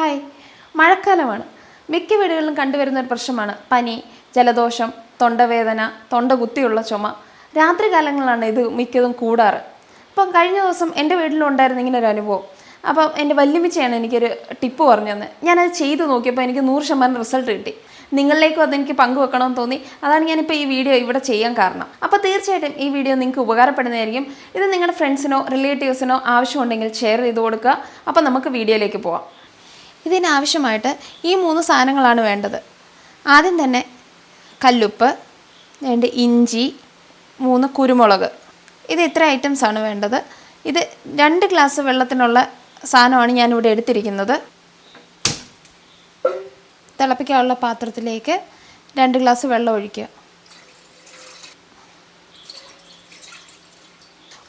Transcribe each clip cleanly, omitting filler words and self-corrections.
Hi, മഴക്കാലമാണ്. മിക്ക വീടുകളിലും കണ്ടുവരുന്ന ഒരു പ്രശ്നമാണ് പനി, ജലദോഷം, തൊണ്ടവേദന, തൊണ്ട കുത്തിയുള്ള ചുമ. രാത്രി കാലങ്ങളിലാണ് ഇത് മിക്കതും കൂടാറ്. അപ്പം കഴിഞ്ഞ ദിവസം എൻ്റെ വീട്ടിലുണ്ടായിരുന്ന ഇങ്ങനെ ഒരു അനുഭവം. അപ്പം എൻ്റെ വല്യമ്മച്ചിയാണ് എനിക്കൊരു ടിപ്പ് പറഞ്ഞു തന്നെ. ഞാനത് ചെയ്ത് നോക്കിയപ്പോൾ എനിക്ക് 100% റിസൾട്ട് കിട്ടി. നിങ്ങളിലേക്കും അതെനിക്ക് പങ്കുവെക്കണമെന്ന് തോന്നി. അതാണ് ഞാനിപ്പോൾ ഈ വീഡിയോ ഇവിടെ ചെയ്യാൻ കാരണം. അപ്പോൾ തീർച്ചയായിട്ടും ഈ വീഡിയോ നിങ്ങൾക്ക് ഉപകാരപ്പെടുന്നതായിരിക്കും. ഇത് നിങ്ങളുടെ ഫ്രണ്ട്സിനോ റിലേറ്റീവ്സിനോ ആവശ്യമുണ്ടെങ്കിൽ ഷെയർ ചെയ്ത് കൊടുക്കുക. അപ്പോൾ നമുക്ക് വീഡിയോയിലേക്ക് പോവാം. ഇതിനാവശ്യമായിട്ട് ഈ 3 സാധനങ്ങളാണ് വേണ്ടത്. ആദ്യം തന്നെ കല്ലുപ്പ്, 2 ഇഞ്ചി, 3 കുരുമുളക്. ഇത് ഇത്ര ഐറ്റംസാണ് വേണ്ടത്. ഇത് 2 ഗ്ലാസ് വെള്ളത്തിനുള്ള സാധനമാണ് ഞാനിവിടെ എടുത്തിരിക്കുന്നത്. തിളപ്പിക്കാനുള്ള പാത്രത്തിലേക്ക് 2 ഗ്ലാസ് വെള്ളം ഒഴിക്കുക.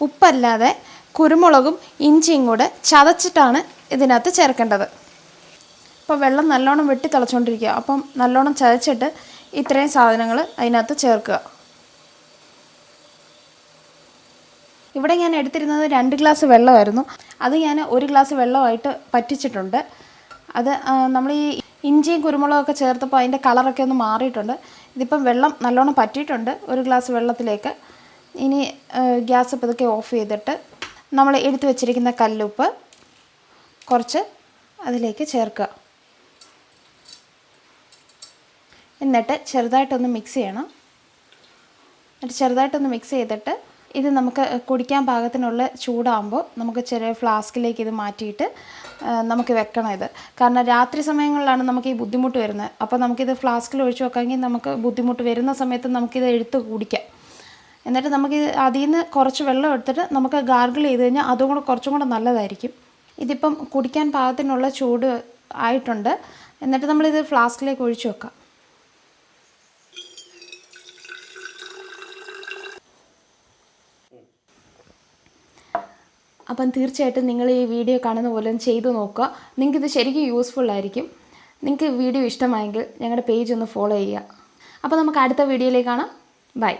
ഉപ്പല്ലാതെ കുരുമുളകും ഇഞ്ചിയും കൂടെ ചതച്ചിട്ടാണ് ഇതിനകത്ത് ചേർക്കേണ്ടത്. അപ്പോൾ വെള്ളം നല്ലോണം വെട്ടി തിളച്ചുകൊണ്ടിരിക്കുക. അപ്പം നല്ലോണം ചതച്ചിട്ട് ഇത്രയും സാധനങ്ങൾ അതിനകത്ത് ചേർക്കുക. ഇവിടെ ഞാൻ എടുത്തിരുന്നത് 2 ഗ്ലാസ് വെള്ളമായിരുന്നു. അത് ഞാൻ 1 ഗ്ലാസ് വെള്ളമായിട്ട് പറ്റിച്ചിട്ടുണ്ട്. അത് നമ്മൾ ഈ ഇഞ്ചിയും കുരുമുളകൊക്കെ ചേർത്തപ്പോൾ അതിൻ്റെ കളറൊക്കെ ഒന്ന് മാറിയിട്ടുണ്ട്. ഇതിപ്പം വെള്ളം നല്ലോണം പറ്റിയിട്ടുണ്ട് 1 ഗ്ലാസ് വെള്ളത്തിലേക്ക്. ഇനി ഗ്യാസ് പതുക്കെ ഓഫ് ചെയ്തിട്ട് നമ്മൾ എടുത്തു വെച്ചിരിക്കുന്ന കല്ലുപ്പ് കുറച്ച് അതിലേക്ക് ചേർക്കുക. എന്നിട്ട് ചെറുതായിട്ടൊന്ന് മിക്സ് ചെയ്യണം. മിക്സ് ചെയ്തിട്ട് ഇത് നമുക്ക് കുടിക്കാൻ പാകത്തിനുള്ള ചൂടാകുമ്പോൾ നമുക്ക് ചെറിയ ഫ്ലാസ്കിലേക്ക് ഇത് മാറ്റിയിട്ട് നമുക്ക് വെക്കണം. ഇത് കാരണം രാത്രി സമയങ്ങളിലാണ് നമുക്ക് ഈ ബുദ്ധിമുട്ട് വരുന്നത്. അപ്പോൾ നമുക്കിത് ഫ്ലാസ്കിൽ ഒഴിച്ച് വെക്കാമെങ്കിൽ നമുക്ക് ബുദ്ധിമുട്ട് വരുന്ന സമയത്ത് നമുക്കിത് എടുത്ത് കുടിക്കാം. എന്നിട്ട് നമുക്ക് അതിൽ നിന്ന് കുറച്ച് വെള്ളം എടുത്തിട്ട് നമുക്ക് ഗാർഗിൾ ചെയ്ത് കഴിഞ്ഞാൽ അതും കൂടെ കുറച്ചും കൂടെ നല്ലതായിരിക്കും. ഇതിപ്പം കുടിക്കാൻ പാകത്തിനുള്ള ചൂട് ആയിട്ടുണ്ട്. എന്നിട്ട് നമ്മളിത് ഫ്ലാസ്കിലേക്ക് ഒഴിച്ച് വെക്കാം. അപ്പം തീർച്ചയായിട്ടും നിങ്ങൾ ഈ വീഡിയോ കാണുന്ന പോലെ ചെയ്ത് നോക്കുക. നിങ്ങൾക്കിത് ശരിക്കും യൂസ്ഫുൾ ആയിരിക്കും. നിങ്ങൾക്ക് വീഡിയോ ഇഷ്ടമായെങ്കിൽ ഞങ്ങളുടെ പേജ് ഒന്ന് ഫോളോ ചെയ്യുക. അപ്പോൾ നമുക്ക് അടുത്ത വീഡിയോയിലേക്ക് കാണാം. ബൈ.